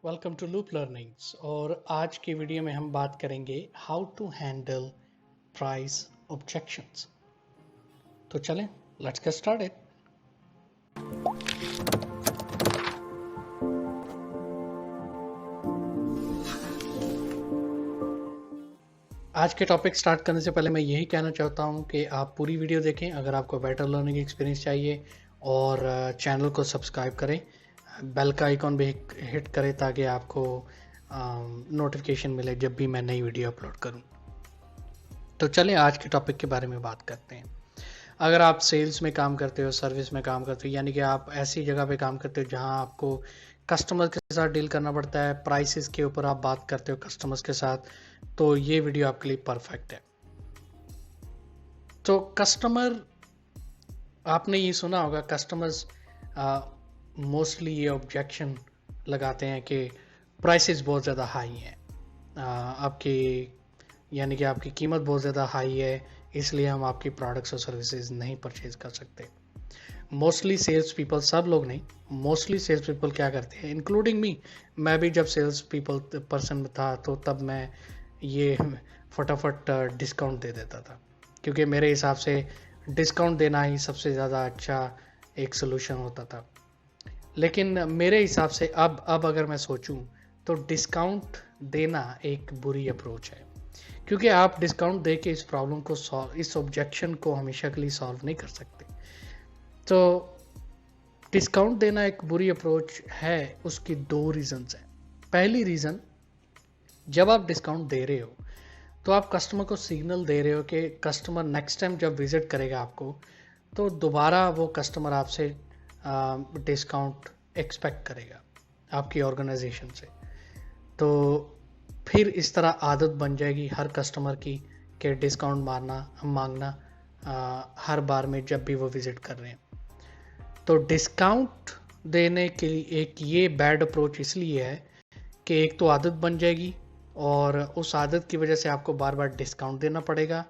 Welcome to loop learnings. और आज की वीडियो में हम बात करेंगे how to handle price objections. तो चलें, लेट्स गेट स्टार्टेड। आज के टॉपिक स्टार्ट करने से पहले मैं यही कहना चाहता हूं कि आप पूरी वीडियो देखें अगर आपको बेटर लर्निंग एक्सपीरियंस चाहिए, और चैनल को सब्सक्राइब करें, बेल का आइकॉन भी हिट करें ताकि आपको नोटिफिकेशन मिले जब भी मैं नई वीडियो अपलोड करूं। तो चलें आज के टॉपिक के बारे में बात करते हैं। अगर आप सेल्स में काम करते हो, सर्विस में काम करते हो, यानी कि आप ऐसी जगह पे काम करते हो जहां आपको कस्टमर के साथ डील करना पड़ता है, प्राइसेस के ऊपर आप बात करते हो कस्टमर्स के साथ, तो ये वीडियो आपके लिए परफेक्ट है। तो कस्टमर, आपने ये सुना होगा, कस्टमर्स मोस्टली ये ऑब्जेक्शन लगाते हैं कि प्राइसेस बहुत ज़्यादा हाई हैं, आपकी यानी कि आपकी कीमत बहुत ज़्यादा हाई है, इसलिए हम आपकी प्रोडक्ट्स और सर्विसेज नहीं परचेज कर सकते। मोस्टली सेल्स पीपल, सब लोग नहीं, मोस्टली सेल्स पीपल क्या करते हैं, इंक्लूडिंग मी, मैं भी जब सेल्स पीपल पर्सन में था तो तब मैं ये फटाफट डिस्काउंट दे देता था, क्योंकि मेरे हिसाब से डिस्काउंट देना ही सबसे ज़्यादा अच्छा एक सोल्यूशन होता था। लेकिन मेरे हिसाब से अब अगर मैं सोचूं तो डिस्काउंट देना एक बुरी अप्रोच है, क्योंकि आप डिस्काउंट दे के इस प्रॉब्लम को इस ऑब्जेक्शन को हमेशा के लिए सॉल्व नहीं कर सकते। तो डिस्काउंट देना एक बुरी अप्रोच है, उसकी दो रीजंस हैं। पहली रीज़न, जब आप डिस्काउंट दे रहे हो तो आप कस्टमर को सिग्नल दे रहे हो कि कस्टमर नेक्स्ट टाइम जब विजिट करेगा आपको, तो दोबारा वो कस्टमर आपसे डिस्काउंट एक्सपेक्ट करेगा आपकी ऑर्गेनाइजेशन से। तो फिर इस तरह आदत बन जाएगी हर कस्टमर की कि डिस्काउंट मांगना हर बार में जब भी वो विजिट कर रहे हैं। तो डिस्काउंट देने के लिए एक ये बैड अप्रोच इसलिए है कि एक तो आदत बन जाएगी, और उस आदत की वजह से आपको बार बार डिस्काउंट देना पड़ेगा,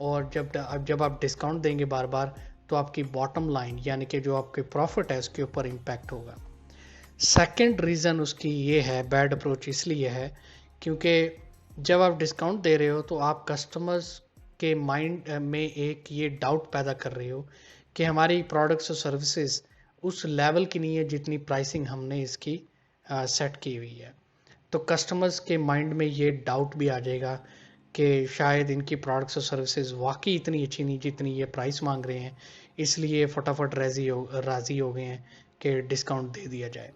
और जब आप डिस्काउंट देंगे बार बार तो आपकी बॉटम लाइन यानी कि जो आपके प्रॉफिट है उसके ऊपर इम्पैक्ट होगा। सेकंड रीज़न उसकी ये है, बैड अप्रोच इसलिए है क्योंकि जब आप डिस्काउंट दे रहे हो तो आप कस्टमर्स के माइंड में एक ये डाउट पैदा कर रहे हो कि हमारी प्रोडक्ट्स और सर्विसेज उस लेवल की नहीं है जितनी प्राइसिंग हमने इसकी सेट की हुई है। तो कस्टमर्स के माइंड में ये डाउट भी आ जाएगा कि शायद इनकी प्रोडक्ट्स और सर्विसेज वाकई इतनी अच्छी नहीं जितनी ये प्राइस मांग रहे हैं, इसलिए फटाफट राज़ी हो गए हैं कि डिस्काउंट दे दिया जाए।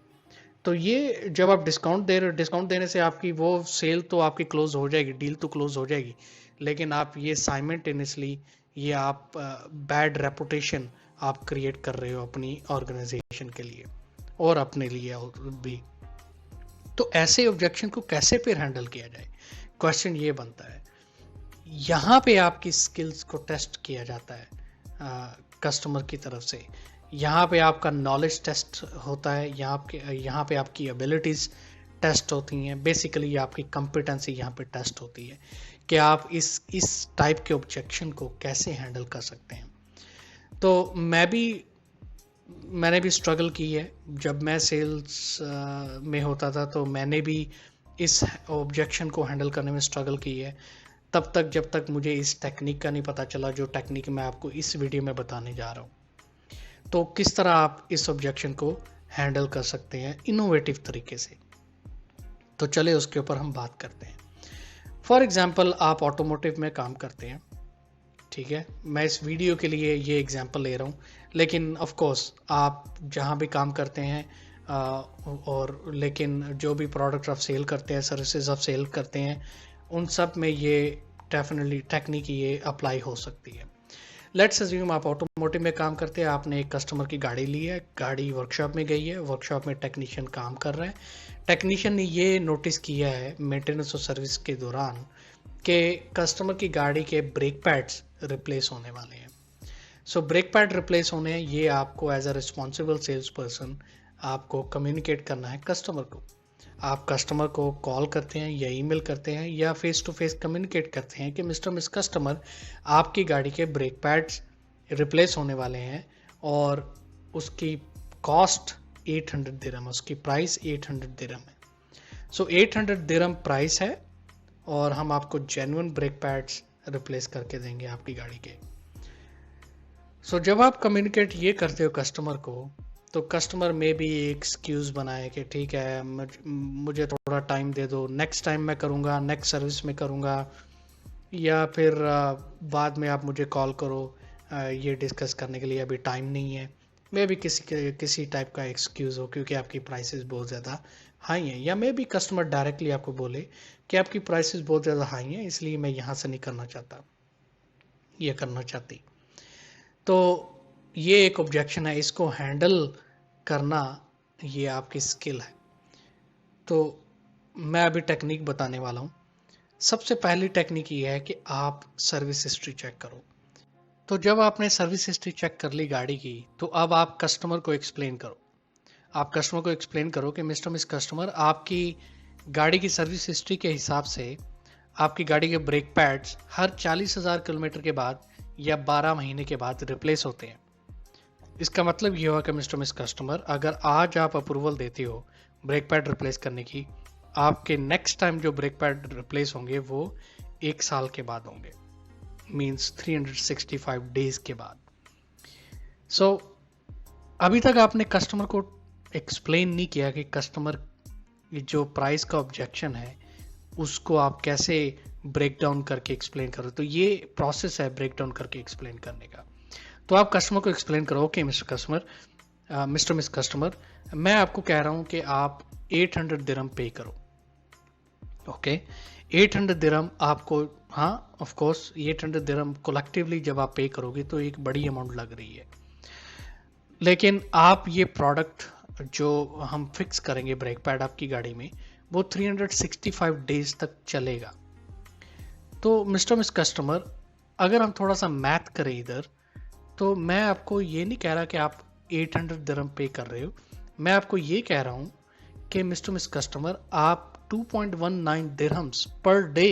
तो ये जब आप डिस्काउंट दे रहे हो, डिस्काउंट देने से आपकी वो सेल तो आपकी क्लोज हो जाएगी, डील तो क्लोज हो जाएगी, लेकिन आप ये साइमल्टेनियसली ये आप बैड रेपुटेशन आप क्रिएट कर रहे हो अपनी ऑर्गेनाइजेशन के लिए और अपने लिए भी। तो ऐसे ऑब्जेक्शन को कैसे फिर हैंडल किया जाए, क्वेश्चन ये बनता है। यहाँ पे आपकी स्किल्स को टेस्ट किया जाता है कस्टमर की तरफ से। यहाँ पे आपका नॉलेज टेस्ट होता है, यहाँ पे आपकी एबिलिटीज़ टेस्ट होती हैं, बेसिकली आपकी कॉम्पिटेंसी यहाँ पे टेस्ट होती है कि आप इस टाइप के ऑब्जेक्शन को कैसे हैंडल कर सकते हैं। तो मैंने भी स्ट्रगल की है, जब मैं सेल्स में होता था तो मैंने भी इस ऑब्जेक्शन को हैंडल करने में स्ट्रगल की है, जब तक मुझे इस टेक्निक का नहीं पता चला जो टेक्निक मैं आपको इस वीडियो में बताने जा रहा हूँ। तो किस तरह आप इस ऑब्जेक्शन को हैंडल कर सकते हैं इनोवेटिव तरीके से, तो चले उसके ऊपर हम बात करते हैं। फॉर एग्जांपल, आप ऑटोमोटिव में काम करते हैं, ठीक है, मैं इस वीडियो के लिए ये एग्जांपल ले रहा हूँ, लेकिन ऑफ कोर्स आप जहाँ भी काम करते हैं और लेकिन जो भी प्रोडक्ट आप सेल करते हैं, सर्विसेज आप सेल करते हैं, उन सब में ये डेफिनेटली टेक्निक ये अप्लाई हो सकती है। लेट्स अज्यूम आप ऑटोमोटिव में काम करते हैं, आपने एक कस्टमर की गाड़ी ली है, गाड़ी वर्कशॉप में गई है, वर्कशॉप में टेक्नीशियन काम कर रहा है। टेक्नीशियन ने ये नोटिस किया है मेंटेनेंस और सर्विस के दौरान कि कस्टमर की गाड़ी के ब्रेक पैड्स रिप्लेस होने वाले हैं। सो ब्रेक पैड रिप्लेस होने हैं, ये आपको as a responsible sales person आपको कम्युनिकेट करना है कस्टमर को। आप कस्टमर को कॉल करते हैं या ईमेल करते हैं या फेस टू फेस कम्युनिकेट करते हैं कि मिस कस्टमर, आपकी गाड़ी के ब्रेक पैड्स रिप्लेस होने वाले हैं और उसकी कॉस्ट 800 दिरहम है, उसकी प्राइस 800 दिरहम है। सो 800 दिरहम प्राइस है और हम आपको जेन्युइन ब्रेक पैड्स रिप्लेस करके देंगे आपकी गाड़ी के। सो जब आप कम्युनिकेट ये करते हो कस्टमर को, तो कस्टमर में भी एक एक्सक्यूज बनाए कि ठीक है मुझे थोड़ा टाइम दे दो, नेक्स्ट टाइम मैं करूँगा, नेक्स्ट सर्विस में करूँगा, या फिर बाद में आप मुझे कॉल करो ये डिस्कस करने के लिए, अभी टाइम नहीं है। मे भी किसी टाइप का एक्सक्यूज़ हो क्योंकि आपकी प्राइसेस बहुत ज़्यादा हाई हैं, या मे भी कस्टमर डायरेक्टली आपको बोले कि आपकी प्राइसेस बहुत ज़्यादा हाई हैं इसलिए मैं यहाँ से नहीं करना चाहता, ये करना चाहती। तो ये एक ऑब्जेक्शन है, इसको हैंडल करना ये आपकी स्किल है। तो मैं अभी टेक्निक बताने वाला हूँ। सबसे पहली टेक्निक ये है कि आप सर्विस हिस्ट्री चेक करो। तो जब आपने सर्विस हिस्ट्री चेक कर ली गाड़ी की, तो अब आप कस्टमर को एक्सप्लेन करो। आप कस्टमर को एक्सप्लेन करो कि मिस कस्टमर, आपकी गाड़ी की सर्विस हिस्ट्री के हिसाब से आपकी गाड़ी के ब्रेक पैड्स हर 40,000 किलोमीटर के बाद या 12 महीने के बाद रिप्लेस होते हैं। इसका मतलब ये हुआ कि मिस कस्टमर, अगर आज आप अप्रूवल देते हो ब्रेक पैड रिप्लेस करने की, आपके नेक्स्ट टाइम जो ब्रेक पैड रिप्लेस होंगे वो 1 साल के बाद होंगे, मींस 365 डेज के बाद। सो अभी तक आपने कस्टमर को एक्सप्लेन नहीं किया कि कस्टमर जो प्राइस का ऑब्जेक्शन है उसको आप कैसे ब्रेक डाउन करके एक्सप्लेन करो। तो ये प्रोसेस है ब्रेक डाउन करके एक्सप्लेन करने का। तो आप कस्टमर को एक्सप्लेन करो, ओके मिस कस्टमर, मैं आपको कह रहा हूं कि आप 800 दिरहम पे करो। ओके, 800 दिरहम आपको, हाँ ऑफ कोर्स 800 दिरहम कलेक्टिवली जब आप पे करोगे तो एक बड़ी अमाउंट लग रही है, लेकिन आप ये प्रोडक्ट जो हम फिक्स करेंगे ब्रेक पैड आपकी गाड़ी में, वो 365 डेज तक चलेगा। तो मिस कस्टमर, अगर हम थोड़ा सा मैथ करें इधर, तो मैं आपको ये नहीं कह रहा कि आप 800 दिरहम पे कर रहे हो, मैं आपको ये कह रहा हूँ कि मिस कस्टमर, आप 2.19 दिरहम्स पर डे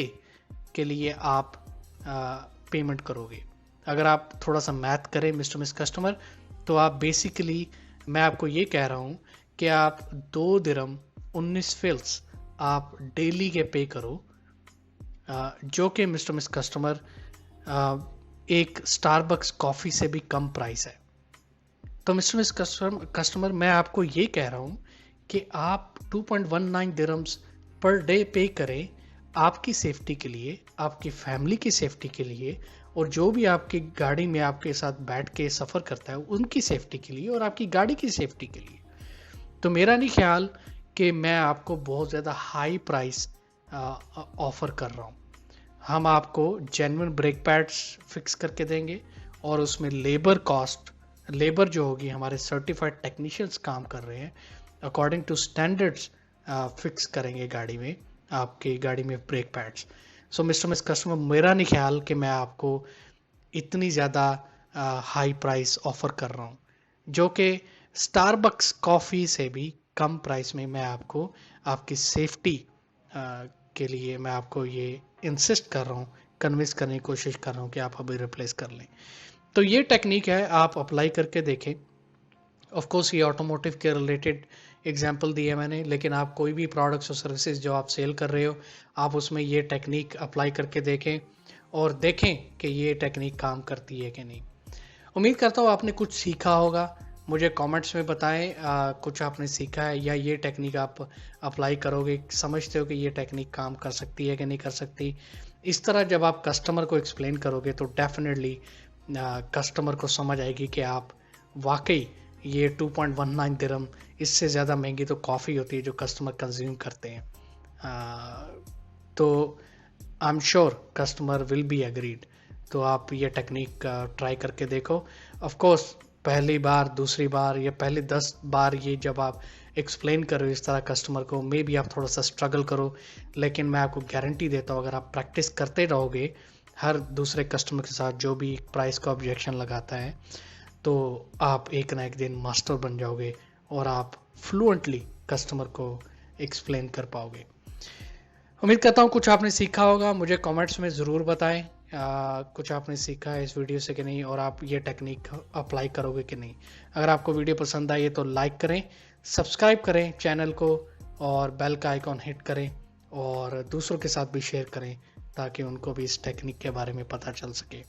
के लिए आप पेमेंट करोगे। अगर आप थोड़ा सा मैथ करें मिस कस्टमर, तो आप बेसिकली, मैं आपको ये कह रहा हूँ कि आप 2 दिरहम 19 फिल्स आप डेली के पे करो, जो कि मिस कस्टमर एक स्टारबक्स कॉफ़ी से भी कम प्राइस है। तो मिस कस्टमर, मैं आपको ये कह रहा हूँ कि आप 2.19 दिरहम्स पर डे पे करें आपकी सेफ्टी के लिए, आपकी फैमिली की सेफ्टी के लिए, और जो भी आपकी गाड़ी में आपके साथ बैठ के सफ़र करता है उनकी सेफ्टी के लिए और आपकी गाड़ी की सेफ्टी के लिए। तो मेरा नहीं ख्याल कि मैं आपको बहुत ज़्यादा हाई प्राइस ऑफ़र कर रहा हूँ। हम आपको जेन्युइन ब्रेक पैड्स फिक्स करके देंगे और उसमें लेबर कॉस्ट, लेबर जो होगी, हमारे सर्टिफाइड टेक्नीशियंस काम कर रहे हैं, अकॉर्डिंग टू स्टैंडर्ड्स फिक्स करेंगे गाड़ी में, आपकी गाड़ी में ब्रेक पैड्स। सो मिस कस्टमर, मेरा नहीं ख्याल कि मैं आपको इतनी ज़्यादा हाई प्राइस ऑफ़र कर रहा हूँ, जो कि स्टारबक्स कॉफ़ी से भी कम प्राइस में मैं आपको आपकी सेफ्टी के लिए मैं आपको ये इंसिस्ट कर रहा हूँ, कन्विंस करने की कोशिश कर रहा हूँ कि आप अभी रिप्लेस कर लें। तो ये टेक्निक है, आप अप्लाई करके देखें। ऑफ कोर्स ये ऑटोमोटिव के रिलेटेड एग्जांपल दिए मैंने, लेकिन आप कोई भी प्रोडक्ट्स और सर्विसेज जो आप सेल कर रहे हो, आप उसमें ये टेक्निक अप्लाई करके देखें और देखें कि ये टेक्निक काम करती है कि नहीं। उम्मीद करता हूँ आपने कुछ सीखा होगा। मुझे कमेंट्स में बताएं कुछ आपने सीखा है या ये टेक्निक आप अप्लाई करोगे, समझते हो कि ये टेक्निक काम कर सकती है कि नहीं कर सकती। इस तरह जब आप कस्टमर को एक्सप्लेन करोगे तो डेफिनेटली कस्टमर को समझ आएगी कि आप वाकई ये 2.19 दिरहम, इससे ज़्यादा महंगी तो कॉफ़ी होती है जो कस्टमर कंज्यूम करते हैं। तो I am sure customer will be agreed. तो आप ये टेक्निक ट्राई करके देखो। ऑफ कोर्स पहली बार, दूसरी बार या पहले 10 बार ये जब आप एक्सप्लेन करो इस तरह कस्टमर को, मे बी आप थोड़ा सा स्ट्रगल करो, लेकिन मैं आपको गारंटी देता हूँ अगर आप प्रैक्टिस करते रहोगे हर दूसरे कस्टमर के साथ जो भी प्राइस का ऑब्जेक्शन लगाता है, तो आप एक ना एक दिन मास्टर बन जाओगे और आप फ्लुएंटली कस्टमर को एक्सप्लेन कर पाओगे। उम्मीद करता हूँ कुछ आपने सीखा होगा। मुझे कमेंट्स में ज़रूर बताएं कुछ आपने सीखा है इस वीडियो से कि नहीं, और आप ये टेक्निक अप्लाई करोगे कि नहीं। अगर आपको वीडियो पसंद आई है तो लाइक करें, सब्सक्राइब करें चैनल को, और बेल का आइकॉन हिट करें और दूसरों के साथ भी शेयर करें ताकि उनको भी इस टेक्निक के बारे में पता चल सके।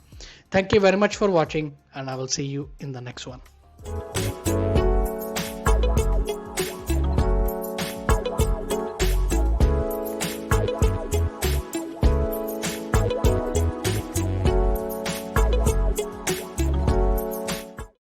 Thank you very much for watching and I will see you in the next one.